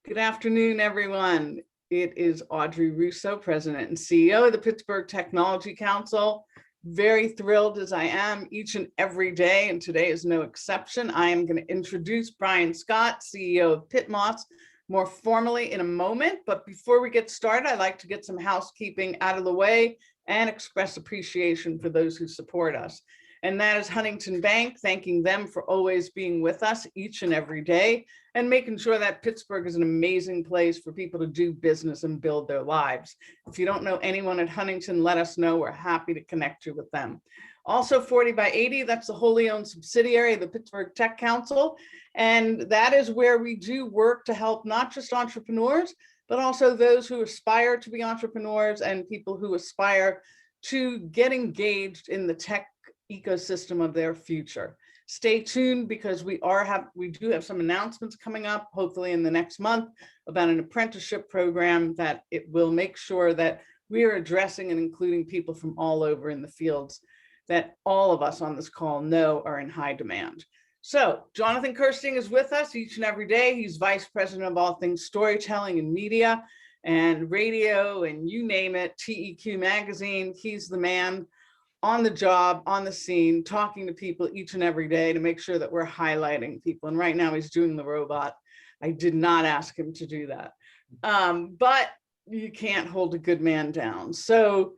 Good afternoon, everyone. It is Audrey Russo, President and CEO of the Pittsburgh Technology Council. Very thrilled as I am each and every day, and today is no exception. I am going to introduce Brian Scott, CEO of PittMoss, more formally in a moment. But before we get started, I'd like to get some housekeeping out of the way and express appreciation for those who support us. And that is Huntington Bank, thanking them for always being with us each and every day and making sure that Pittsburgh is an amazing place for people to do business and build their lives. If you don't know anyone at Huntington, let us know. We're happy to connect you with them. Also 40 by 80, that's the wholly owned subsidiary of the Pittsburgh Tech Council. And that is where we do work to help not just entrepreneurs, but also those who aspire to be entrepreneurs and people who aspire to get engaged in the tech ecosystem of their future. Stay tuned because we do have some announcements coming up, hopefully in the next month, about an apprenticeship program that it will make sure that we are addressing and including people from all over in the fields that all of us on this call know are in high demand. So Jonathan Kirsting is with us each and every day. He's Vice President of all things storytelling and media and radio and you name it, TEQ Magazine. He's the man on the job, on the scene, talking to people each and every day to make sure that we're highlighting people. And right now he's doing the robot. I did not ask him to do that. But you can't hold a good man down. So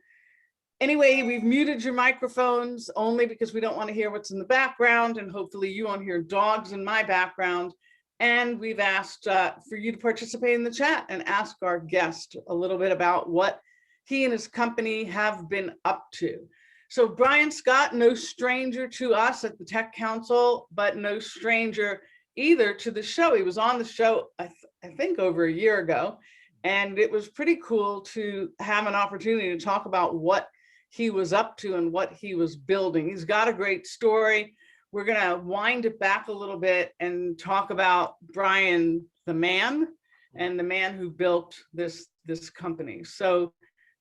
anyway, we've muted your microphones only because we don't want to hear what's in the background. And hopefully you won't hear dogs in my background. And we've asked for you to participate in the chat and ask our guest a little bit about what he and his company have been up to. So Brian Scott, no stranger to us at the Tech Council, but no stranger either to the show. He was on the show, I think over a year ago, and it was pretty cool to have an opportunity to talk about what he was up to and what he was building. He's got a great story. We're gonna wind it back a little bit and talk about Brian, the man, and the man who built this company. So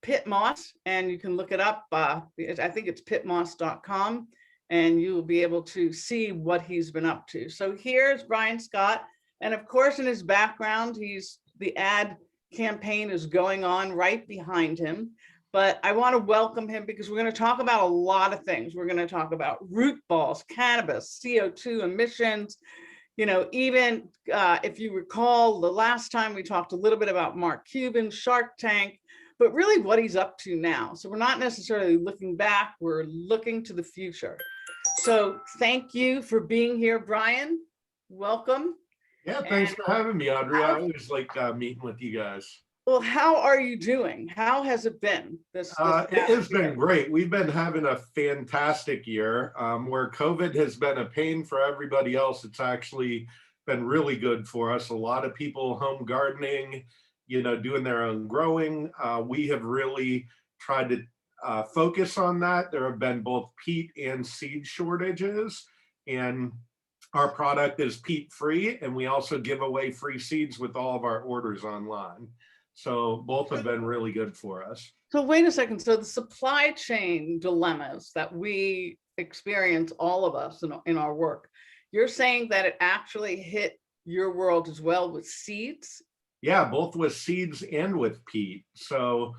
PittMoss, and you can look it up. I think it's pittmoss.com, and you will be able to see what he's been up to. So here's Brian Scott, and of course, in his background, the ad campaign is going on right behind him. But I want to welcome him because we're going to talk about a lot of things. We're going to talk about root balls, cannabis, CO2 emissions. You know, even if you recall, the last time we talked a little bit about Mark Cuban, Shark Tank, but really what he's up to now. So we're not necessarily looking back, we're looking to the future. So thank you for being here, Brian. Welcome. Yeah, thanks for having me, Audrey. I always like meeting with you guys. Well, how are you doing? How has it been? It has been great. We've been having a fantastic year. Where COVID has been a pain for everybody else, it's actually been really good for us. A lot of people home gardening, you know, doing their own growing. We have really tried to focus on that. There have been both peat and seed shortages, and our product is peat free, and we also give away free seeds with all of our orders online. So both have been really good for us. So wait a second. So the supply chain dilemmas that we experience, all of us in our work, you're saying that it actually hit your world as well with seeds? Yeah, both with seeds and with peat. So,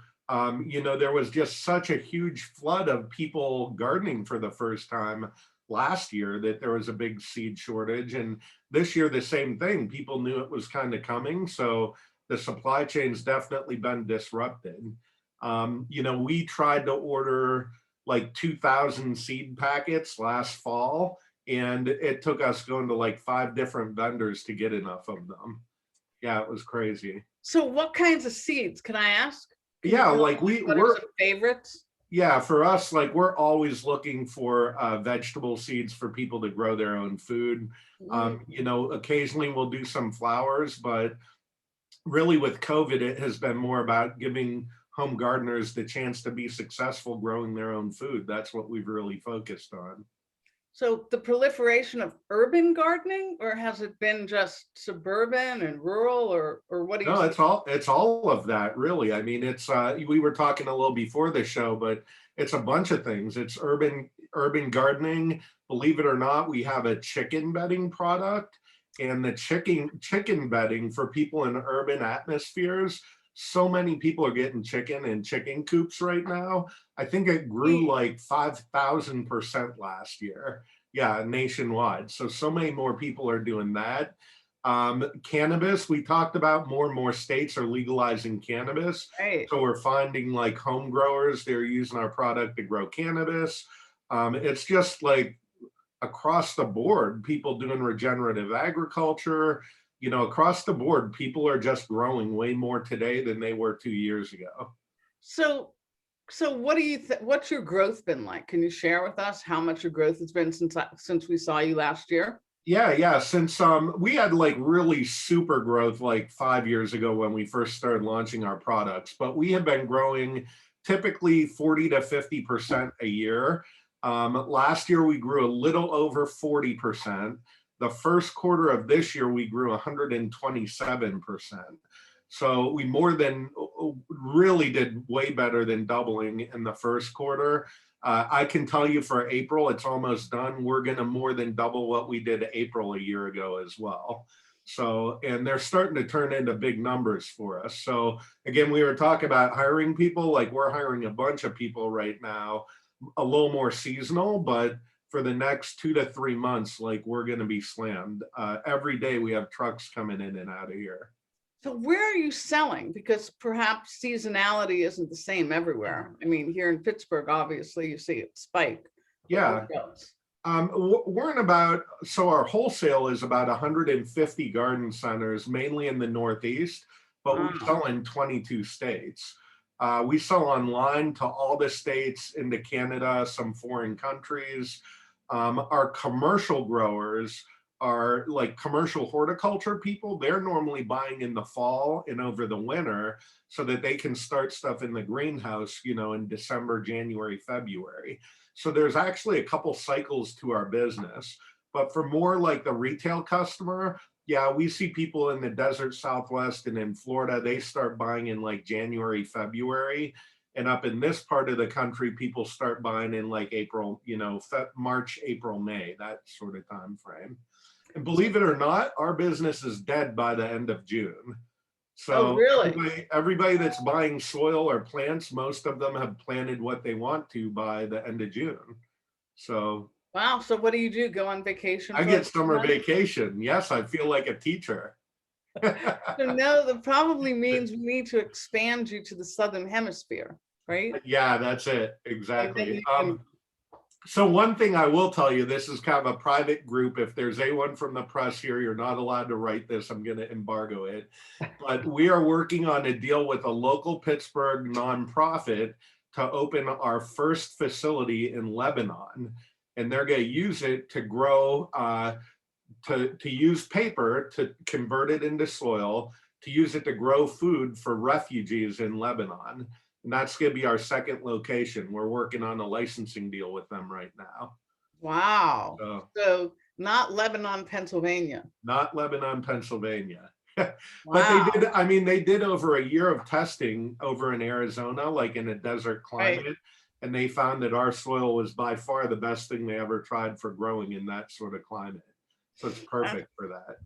you know, there was just such a huge flood of people gardening for the first time last year that there was a big seed shortage. And this year, the same thing. People knew it was kind of coming. So the supply chain's definitely been disrupted. You know, we tried to order like 2,000 seed packets last fall, and it took us going to like 5 different vendors to get enough of them. Yeah, it was crazy. So what kinds of seeds, can I ask? Yeah, like we're favorites. Yeah, for us, like we're always looking for vegetable seeds for people to grow their own food. You know, occasionally we'll do some flowers, but really with COVID, it has been more about giving home gardeners the chance to be successful growing their own food. That's what we've really focused on. So the proliferation of urban gardening, or has it been just suburban and rural, or what do you? No, it's all of that, really. I mean, it's we were talking a little before the show, but it's a bunch of things. It's urban gardening. Believe it or not, we have a chicken bedding product, and the chicken bedding for people in urban atmospheres. So many people are getting chicken in chicken coops right now. I think it grew like 5,000% last year. Yeah, nationwide. So many more people are doing that. Cannabis, we talked about, more and more states are legalizing cannabis. Right. So we're finding like home growers, they're using our product to grow cannabis. It's just like across the board, people doing regenerative agriculture, across the board, people are just growing way more today than they were 2 years ago. So, so what do you what's your growth been like? Can you share with us how much your growth has been since we saw you last year? Yeah. Since we had like really super growth like 5 years ago when we first started launching our products, but we have been growing typically 40 to 50% a year. Last year we grew a little over 40%. The first quarter of this year we grew 127%. So we more than really did way better than doubling in the first quarter. I can tell you for April, it's almost done. We're going to more than double what we did April a year ago as well. So, and they're starting to turn into big numbers for us. So again, we were talking about hiring people, like we're hiring a bunch of people right now, a little more seasonal, but for the next 2 to 3 months, like we're going to be slammed. Every day we have trucks coming in and out of here. So where are you selling? Because perhaps seasonality isn't the same everywhere. I mean, here in Pittsburgh, obviously you see it spike. Yeah. We're in about, so our wholesale is about 150 garden centers, mainly in the Northeast, but we sell in 22 states. We sell online to all the states, into Canada, some foreign countries. Our commercial growers are like commercial horticulture people. They're normally buying in the fall and over the winter so that they can start stuff in the greenhouse, in December, January, February. So there's actually a couple cycles to our business. But for more like the retail customer, yeah, we see people in the desert Southwest and in Florida, they start buying in like January, February. And up in this part of the country, people start buying in like April, March, April, May, that sort of time frame. And believe it or not, our business is dead by the end of June. So really? everybody that's buying soil or plants, most of them have planted what they want to by the end of June. So Wow. So what do you do? Go on vacation? I get summer vacation. Yes, I feel like a teacher. So no, that probably means we need to expand you to the Southern Hemisphere, right? Yeah, that's it. Exactly. So one thing I will tell you, this is kind of a private group. If there's anyone from the press here, you're not allowed to write this. I'm going to embargo it. But we are working on a deal with a local Pittsburgh nonprofit to open our first facility in Lebanon. And they're going to use it to grow, to use paper, to convert it into soil, to use it to grow food for refugees in Lebanon. And that's going to be our second location. We're working on a licensing deal with them right now. Wow. So not Lebanon, Pennsylvania. Not Lebanon, Pennsylvania. But Wow. they did over a year of testing over in Arizona, like in a desert climate. Right. And they found that our soil was by far the best thing they ever tried for growing in that sort of climate. So it's perfect for that.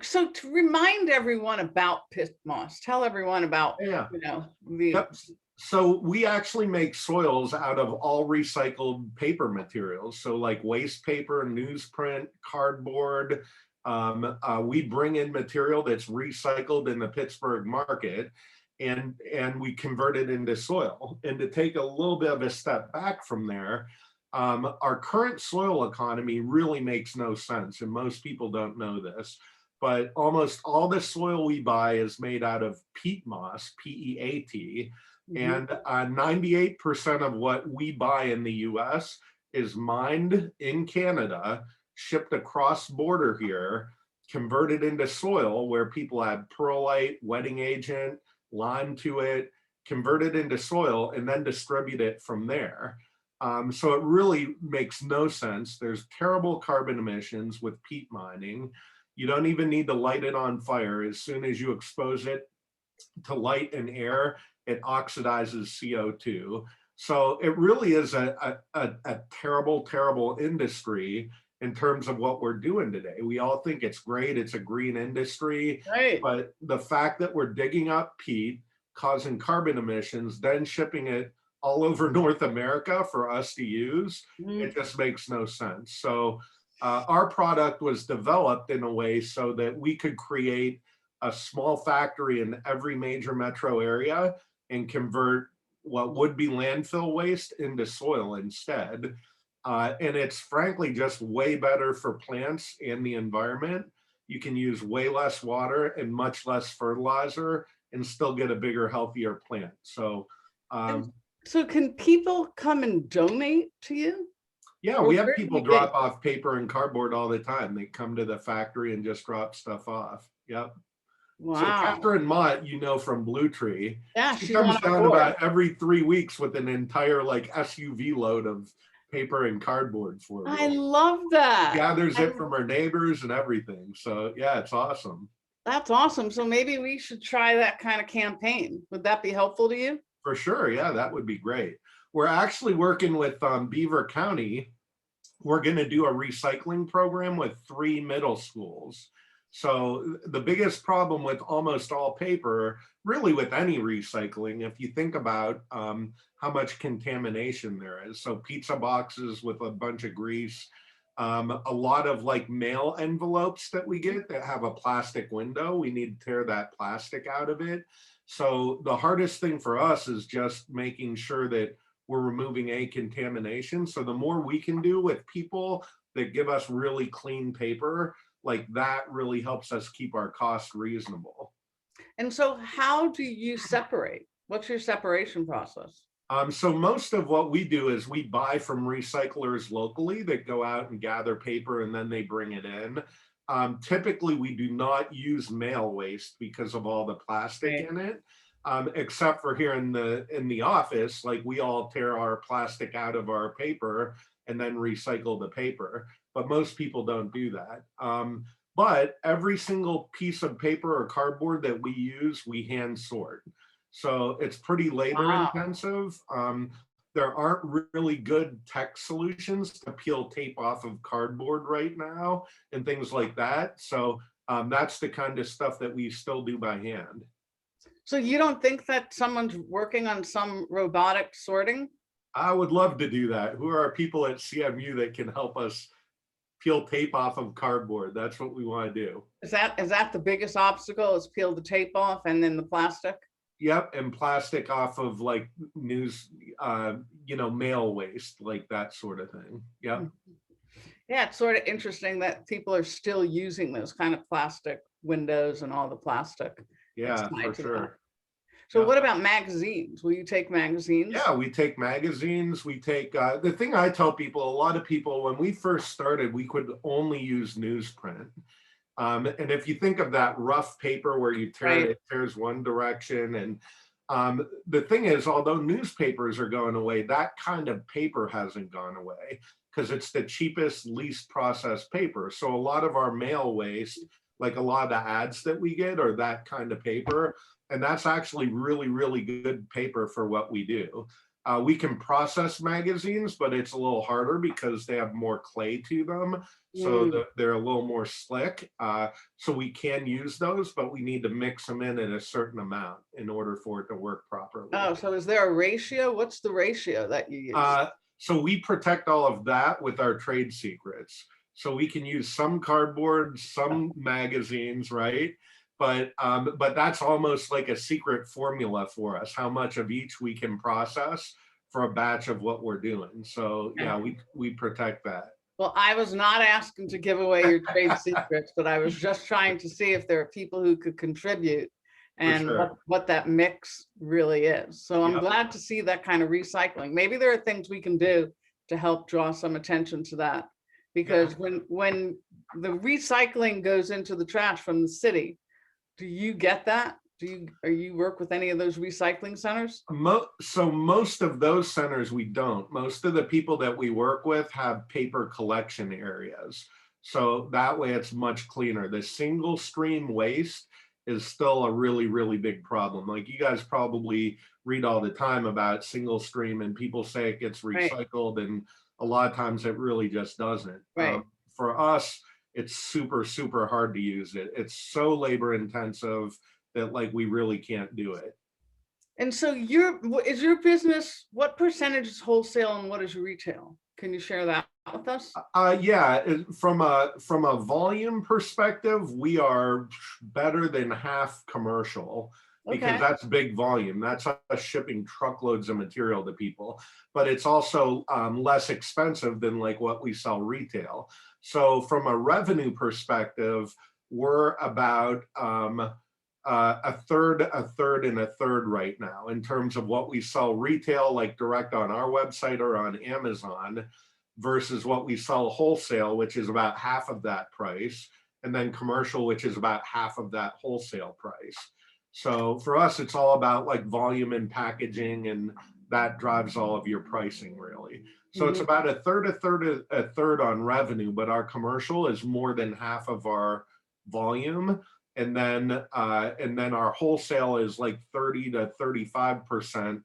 So to remind everyone about PittMoss, tell everyone about, Yep. So we actually make soils out of all recycled paper materials. So like waste paper, newsprint, cardboard. We bring in material that's recycled in the Pittsburgh market, and we convert it into soil. And to take a little bit of a step back from there, our current soil economy really makes no sense. And most people don't know this, but almost all the soil we buy is made out of peat moss, P-E-A-T. And 98% of what we buy in the US is mined in Canada, shipped across border here, converted into soil where people add perlite, wetting agent, lime to it, converted into soil, and then distribute it from there. So it really makes no sense. There's terrible carbon emissions with peat mining. You don't even need to light it on fire. As soon as you expose it to light and air, it oxidizes CO2. So it really is a terrible, terrible industry. in terms of what we're doing today. We all think it's great, it's a green industry, Right. but the fact that we're digging up peat, causing carbon emissions, then shipping it all over North America for us to use, it Mhm. just makes no sense. So our product was developed in a way so that we could create a small factory in every major metro area and convert what would be landfill waste into soil instead. And it's frankly just way better for plants and the environment. You can use way less water and much less fertilizer and still get a bigger, healthier plant. So, And um, so can people come and donate to you? yeah, Or we have where do people you get? drop off paper and cardboard all the time. They come to the factory and just drop stuff off. Yep. So Wow. Catherine Mott, from Blue Tree, Yeah, she she's on comes our down board. about every 3 weeks with an entire like SUV load of paper and cardboard for I me. love that. Gathers I, it from her neighbors and everything. So yeah, it's awesome. that's awesome. So maybe we should try that kind of campaign. Would that be helpful to you? For sure. Yeah, that would be great. We're actually working with Beaver County. We're going to do a recycling program with 3 middle schools. So the biggest problem with almost all paper, really with any recycling, if you think about how much contamination there is. So pizza boxes with a bunch of grease, a lot of like mail envelopes that we get that have a plastic window, we need to tear that plastic out of it. So the hardest thing for us is just making sure that we're removing a contamination. So the more we can do with people that give us really clean paper, like that really helps us keep our costs reasonable. And so how do you separate? What's your separation process? So most of what we do is we buy from recyclers locally that go out and gather paper and then they bring it in. Typically, we do not use mail waste because of all the plastic Right. in it. Except for here in the office, like we all tear our plastic out of our paper and then recycle the paper. But most people don't do that. But every single piece of paper or cardboard that we use, we hand sort. So it's pretty labor Wow. intensive. There aren't really good tech solutions to peel tape off of cardboard right now and things like that. So that's the kind of stuff that we still do by hand. So you don't think that someone's working on some robotic sorting? I would love to do that. Who are people at CMU that can help us peel tape off of cardboard? That's what we want to do. Is that the biggest obstacle, is peel the tape off and then the plastic? Yep, and plastic off of like mail waste, like that sort of thing. Yep. Yeah, it's sort of interesting that people are still using those kind of plastic windows and all the plastic that's Yeah, for tied to that. sure. So Yep. what about magazines? Will you take magazines? Yeah, we take magazines. We take the thing I tell people, a lot of people, when we first started, we could only use newsprint. And if you think of that rough paper where you tear it, Right. it tears one direction. And the thing is, although newspapers are going away, that kind of paper hasn't gone away because it's the cheapest, least processed paper. So a lot of our mail waste, like a lot of the ads that we get, are that kind of paper. And that's actually really, really good paper for what we do. We can process magazines, but it's a little harder because they have more clay to them. So Mm. they're a little more slick. So we can use those, but we need to mix them in at a certain amount in order for it to work properly. Oh, so is there a ratio? What's the ratio that you use? So we protect all of that with our trade secrets. So we can use some cardboard, some magazines, right? But that's almost like a secret formula for us, how much of each we can process for a batch of what we're doing. So yeah, we protect that. Well, I was not asking to give away your trade secrets, but I was just trying to see if there are people who could contribute For and sure. what that mix really is. So I'm Yep. glad to see that kind of recycling. Maybe there are things we can do to help draw some attention to that. Because when the recycling goes into the trash from the city, do you get that? Are you work with any of those recycling centers? So most of those centers we don't. Most of the people that we work with have paper collection areas. So that way it's much cleaner. The single stream waste is still a really, really big problem. Like you guys probably read all the time about single stream and people say it gets Right, recycled and a lot of times it really just doesn't. right. for us, it's super, super hard to use it. It's so labor intensive that like we really can't do it. And so is your business, what percentage is wholesale and what is retail? Can you share that with us? Yeah, from a volume perspective, we are better than half commercial because Okay. that's big volume. That's us shipping truckloads of material to people, but it's also less expensive than like what we sell retail. So from a revenue perspective, we're about a third, and a third right now in terms of what we sell retail, like direct on our website or on Amazon, versus what we sell wholesale, which is about half of that price, and then commercial, which is about half of that wholesale price. So for us, it's all about like volume and packaging, and that drives all of your pricing really. So it's about a third on revenue, but our commercial is more than half of our volume. And then our wholesale is like 30 to 35%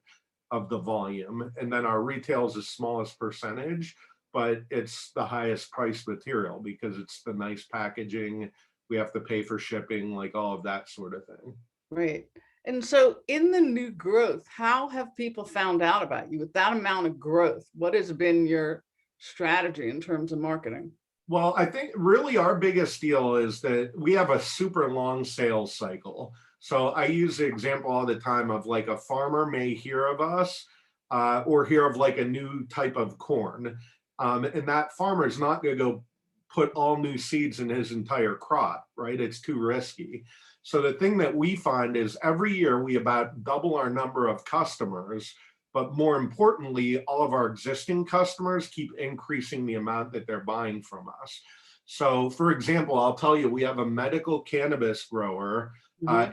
of the volume. And then our retail is the smallest percentage, but it's the highest priced material because it's the nice packaging. We have to pay for shipping, like all of that sort of thing. Right. And so in the new growth, how have people found out about you with that amount of growth? What has been your strategy in terms of marketing? Well, I think really our biggest deal is that we have a super long sales cycle. So I use the example all the time of like a farmer may hear of us or hear of like a new type of corn. And that farmer is not going to go put all new seeds in his entire crop, right? It's too risky. So the thing that we find is every year we about double our number of customers, but more importantly, all of our existing customers keep increasing the amount that they're buying from us. So for example, I'll tell you, we have a medical cannabis grower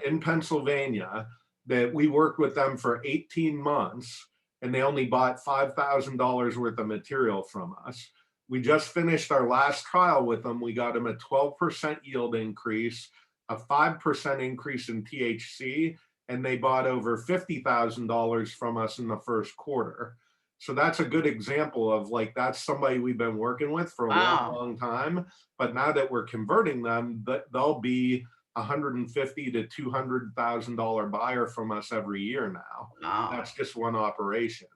in Pennsylvania that we worked with them for 18 months and they only bought $5,000 worth of material from us. We just finished our last trial with them. We got them a 12% yield increase, a 5% increase in THC, and they bought over $50,000 from us in the first quarter. So that's a good example of like, that's somebody we've been working with for a long time. But now that we're converting them, they'll be $150,000 to $200,000 buyer from us every year now. Wow. That's just one operation.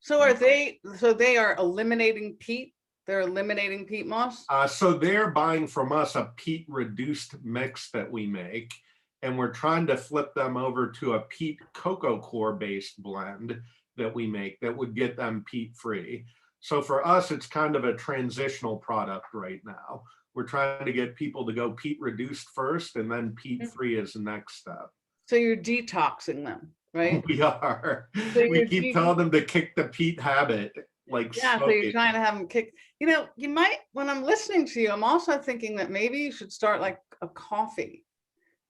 So they are eliminating peat? They're eliminating peat moss? So they're buying from us a peat reduced mix that we make, and we're trying to flip them over to a peat cocoa core based blend that we make that would get them peat free. So for us, it's kind of a transitional product right now. We're trying to get people to go peat reduced first, and then peat free is the next step. So you're detoxing them, right? We are. So we keep telling them to kick the peat habit. Like yeah, smoking. so you're trying to have them kick. You know, you might, when I'm listening to you, I'm also thinking that maybe you should start like a coffee.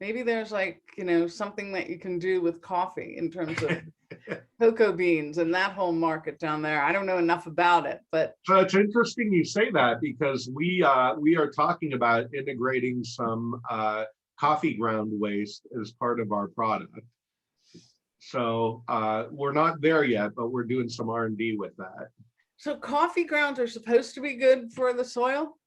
Maybe there's like, you know, something that you can do with coffee in terms of cocoa beans and that whole market down there. I don't know enough about it, but. So it's interesting you say that because we are talking about integrating some coffee ground waste as part of our product. So we're not there yet, but we're doing some R&D with that. So coffee grounds are supposed to be good for the soil?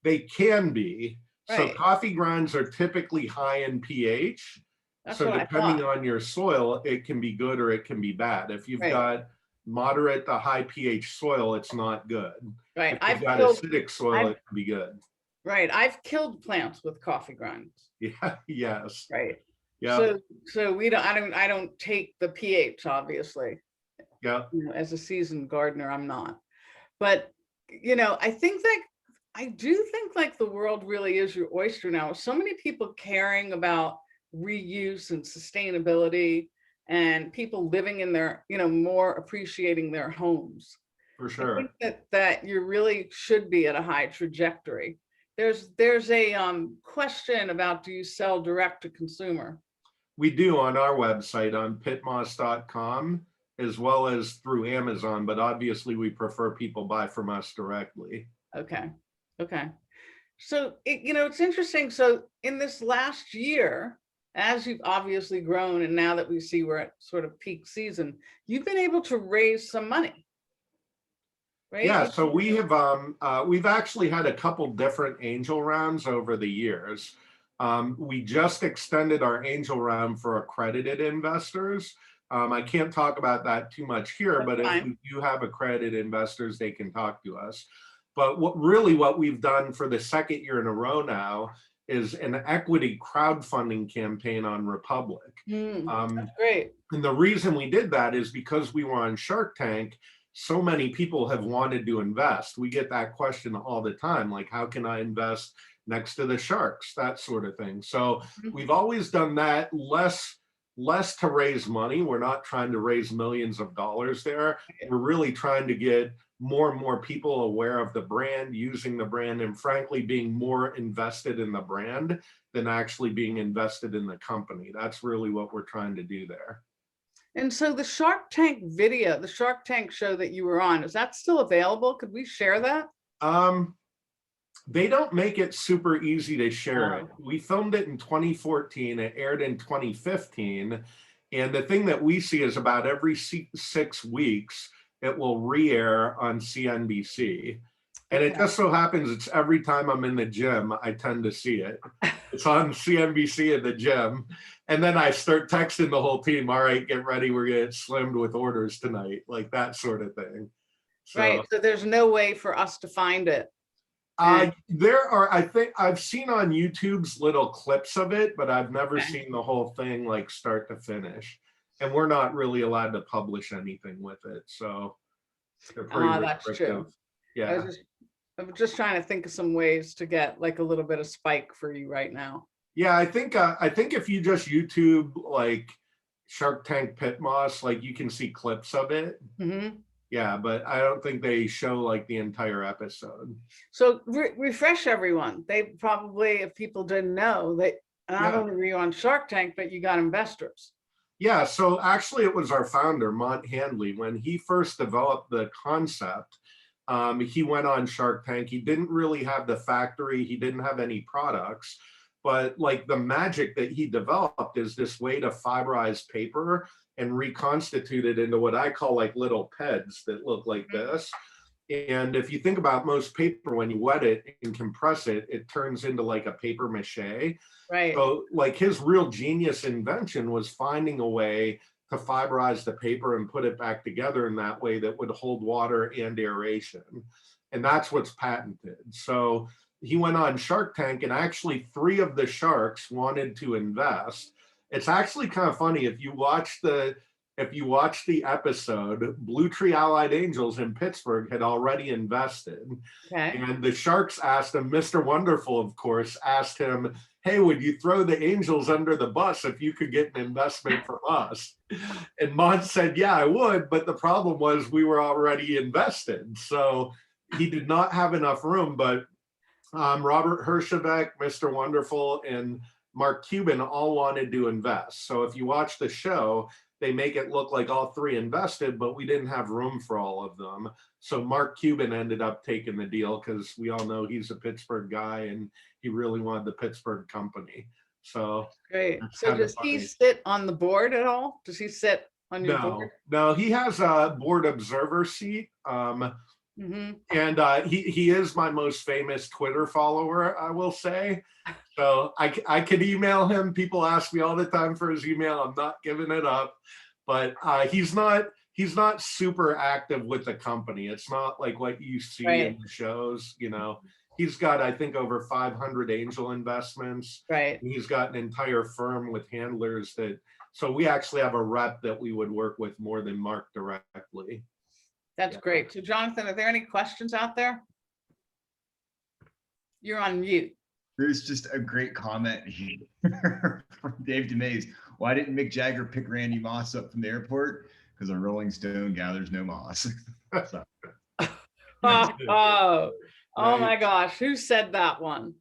They can be. Right. So coffee grounds are typically high in pH. That's so what depending on your soil, it can be good or it can be bad. If you've got moderate to high pH soil, it's not good. Right. If you've got acidic soil, it can be good. Right. I've killed plants with coffee grounds. Yeah. Yes. Right. Yeah. So I don't take the pH, obviously. Yeah. You know, as a seasoned gardener, I'm not. But, you know, I do think like the world really is your oyster now. So many people caring about reuse and sustainability and people living in their, you know, more appreciating their homes. For sure. I think that you really should be at a high trajectory. There's a question about, do you sell direct to consumer? We do on our website on PittMoss.com as well as through Amazon, but obviously we prefer people buy from us directly. Okay. So, you know, it's interesting. So in this last year, as you've obviously grown, and now that we see we're at sort of peak season, you've been able to raise some money. right? Yeah, so we've actually had a couple different angel rounds over the years. We just extended our angel round for accredited investors. I can't talk about that too much here, That's but if fine. we do have accredited investors, they can talk to us. But what we've done for the second year in a row now is an equity crowdfunding campaign on Republic. That's great. And the reason we did that is because we were on Shark Tank. So many people have wanted to invest. We get that question all the time, like, how can I invest next to the sharks, that sort of thing. So we've always done that, less to raise money. We're not trying to raise millions of dollars there. We're really trying to get more and more people aware of the brand, using the brand, and frankly, being more invested in the brand than actually being invested in the company. That's really what we're trying to do there. And so the Shark Tank video, the Shark Tank show that you were on, is that still available? Could we share that? They don't make it super easy to share it. Oh. We filmed it in 2014, it aired in 2015. And the thing that we see is about every 6 weeks, it will re-air on CNBC. And it just so happens it's every time I'm in the gym, I tend to see it. It's on CNBC in the gym. And then I start texting the whole team, all right, get ready, we're gonna get slammed with orders tonight, like that sort of thing. So, Right, so there's no way for us to find it. there are, I think I've seen on YouTube's little clips of it, but I've never seen the whole thing like start to finish. And we're not really allowed to publish anything with it. So they're pretty That's restrictive. true. Yeah. I'm just trying to think of some ways to get like a little bit of spike for you right now. Yeah, I think if you just YouTube like Shark Tank PittMoss, like you can see clips of it. Yeah, but I don't think they show like the entire episode. So refresh everyone. They probably, if people didn't know, that not only were you on Shark Tank, but you got investors. Yeah, so actually it was our founder, Mont Handley, when he first developed the concept. He went on Shark Tank. He didn't really have the factory. He didn't have any products, but like the magic that he developed is this way to fiberize paper and reconstitute it into what I call like little peds that look like this. And if you think about most paper, when you wet it and compress it, it turns into like a paper mache. Right. So like his real genius invention was finding a way to fiberize the paper and put it back together in that way that would hold water and aeration. And that's what's patented. So he went on Shark Tank, and actually 3 of the sharks wanted to invest. It's actually kind of funny if you watch the episode. Blue Tree Allied Angels in Pittsburgh had already invested. Okay. And the sharks asked him, Mr. Wonderful, of course, asked him, hey, would you throw the angels under the bus if you could get an investment from us? And Mont said, yeah, I would. But the problem was we were already invested. So he did not have enough room. But Robert Hershevek, Mr. Wonderful, and Mark Cuban all wanted to invest. So if you watch the show, they make it look like all 3 invested, but we didn't have room for all of them. So Mark Cuban ended up taking the deal because we all know he's a Pittsburgh guy and he really wanted the Pittsburgh company. So great. So does he sit on the board at all? Does he sit on your board? No, he has a board observer seat. And he is my most famous Twitter follower, I will say. So I could email him. People ask me all the time for his email. I'm not giving it up, but he's not super active with the company. It's not like what you see in the shows. You know, he's got, I think, over 500 angel investments. Right. And he's got an entire firm with handlers that. So we actually have a rep that we would work with more than Mark directly. That's great. So Jonathan, are there any questions out there? You're on mute. There's just a great comment here from Dave DeMays. Why didn't Mick Jagger pick Randy Moss up from the airport? Because a Rolling Stone gathers no moss. So, oh my gosh. Who said that one?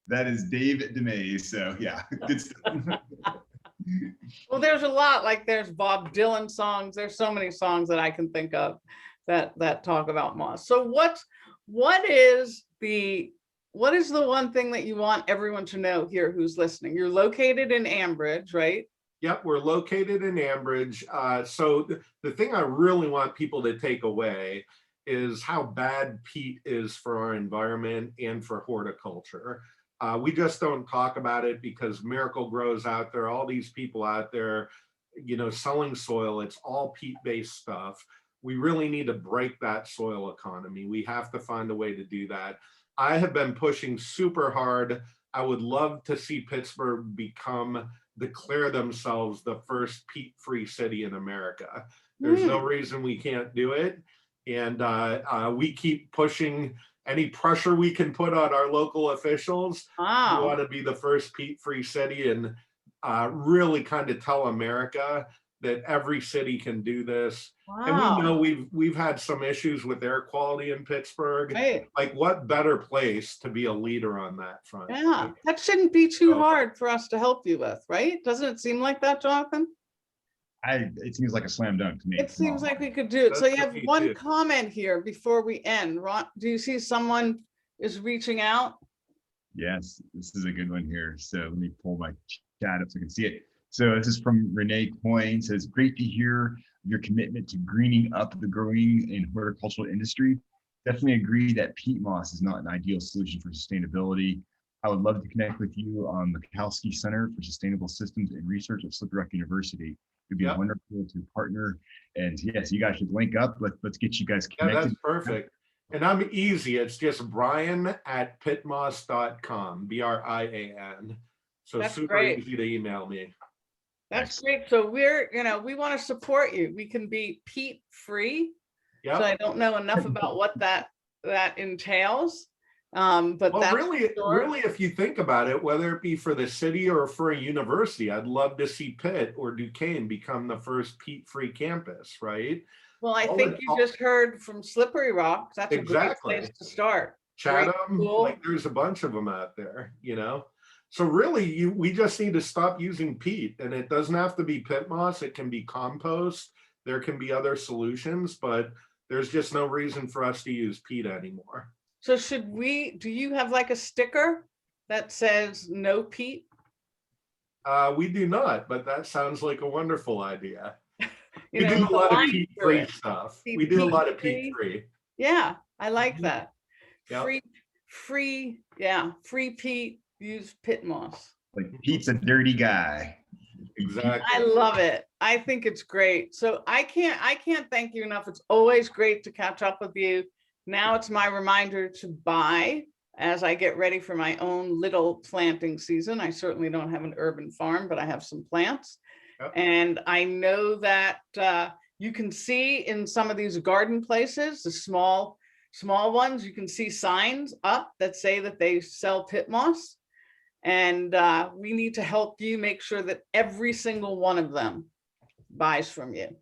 that is Dave DeMays. So yeah, good stuff. Well, there's a lot, like there's Bob Dylan songs. There's so many songs that I can think of that talk about moss. So what is the one thing that you want everyone to know here who's listening? You're located in Ambridge, right? Yep, we're located in Ambridge. So the thing I really want people to take away is how bad peat is for our environment and for horticulture. We just don't talk about it because Miracle Grow's out there, all these people out there, you know, selling soil. It's all peat-based stuff. We really need to break that soil economy. We have to find a way to do that. I have been pushing super hard. I would love to see Pittsburgh declare themselves the first peat-free city in America. There's no reason we can't do it. And we keep pushing any pressure we can put on our local officials. Wow. We want to be the first peat-free city and really kind of tell America that every city can do this. Wow. And we know we've had some issues with air quality in Pittsburgh. Right. Like, what better place to be a leader on that front? Yeah, Right? that shouldn't be too hard for us to help you with, right? Doesn't it seem like that, Jonathan? It seems like a slam dunk to me. It seems like we could do it. So That's you have me one too. comment here before we end. Ron, do you see someone is reaching out? Yes, this is a good one here. So let me pull my chat up so I can see it. So this is from Renee Coyne. Says, great to hear your commitment to greening up the growing and horticultural industry. Definitely agree that peat moss is not an ideal solution for sustainability. I would love to connect with you on the Mikowski Center for Sustainable Systems and Research at Slippery Rock University. It'd be wonderful to partner. And yes, you guys should link up. Let's get you guys connected. Yeah, that's perfect. And I'm easy. It's just brian@pittmoss.com, BRIAN. So That's super great. easy to email me. That's great. So we're, we want to support you. We can be peat free. Yeah. So I don't know enough about what that entails. But Well, that's really, if you think about it, whether it be for the city or for a university, I'd love to see Pitt or Duquesne become the first peat-free campus, right? Well, I think you just heard from Slippery Rock. That's a great place to start. Chatham, like there's a bunch of them out there, So really, we just need to stop using peat, and it doesn't have to be pit moss. It can be compost. There can be other solutions, but there's just no reason for us to use peat anymore. So do you have like a sticker that says no peat? We do not, but that sounds like a wonderful idea. We do a lot of peat-free stuff. We do a lot of peat-free. Yeah, I like that. Yep. Free peat, use pit moss. Like Pete's a dirty guy. Exactly. I love it. I think it's great. So I can't thank you enough. It's always great to catch up with you. Now it's my reminder to buy as I get ready for my own little planting season. I certainly don't have an urban farm, but I have some plants. Yep. And I know that you can see in some of these garden places, the small ones, you can see signs up that say that they sell pit moss. And we need to help you make sure that every single one of them buys from you.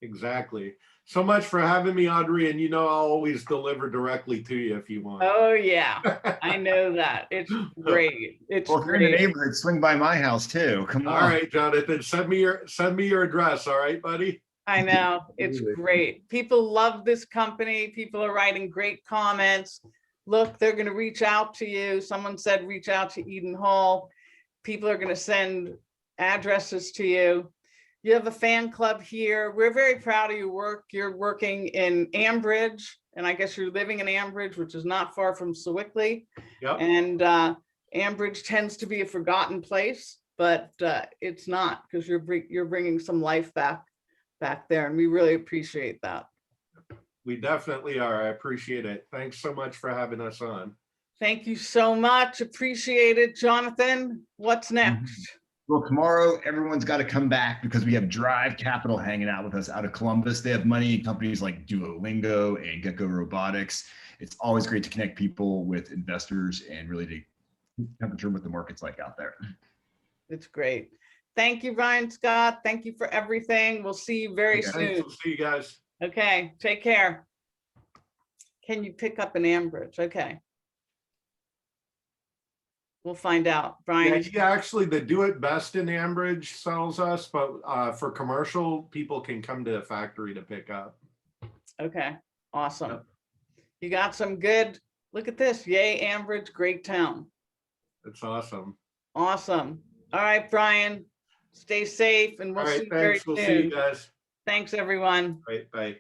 Exactly. So much for having me, Audrey. And I'll always deliver directly to you if you want. Oh yeah, I know that. It's great. It's well, if you're in the neighborhood, swing by my house too. Come on. All right, Jonathan, send me your address. All right, buddy. I know, it's great. People love this company. People are writing great comments. Look, they're going to reach out to you. Someone said reach out to Eden Hall. People are going to send addresses to you. You have a fan club here. We're very proud of your work. You're working in Ambridge, and I guess you're living in Ambridge, which is not far from Sewickley. Yep. And Ambridge tends to be a forgotten place, but it's not, because you're bringing some life back there, and we really appreciate that. We definitely are. I appreciate it. Thanks so much for having us on. Thank you so much. Appreciate it. Jonathan, what's next? Well, tomorrow, everyone's got to come back because we have Drive Capital hanging out with us out of Columbus. They have money in companies like Duolingo and Gecko Robotics. It's always great to connect people with investors and really to temperature what the market's like out there. It's great. Thank you, Brian Scott. Thank you for everything. We'll see you very soon. We'll see you guys. Okay, take care. Can you pick up an Ambridge? Okay. We'll find out. Brian. Yeah, actually, the Do It Best in Ambridge sells us, but for commercial, people can come to the factory to pick up. Okay, awesome. Yep. You got some good, look at this. Yay, Ambridge, great town. That's awesome. Awesome. All right, Brian. Stay safe, and All we'll see right, you very thanks. We'll see you soon. guys. Thanks, everyone. All right, bye.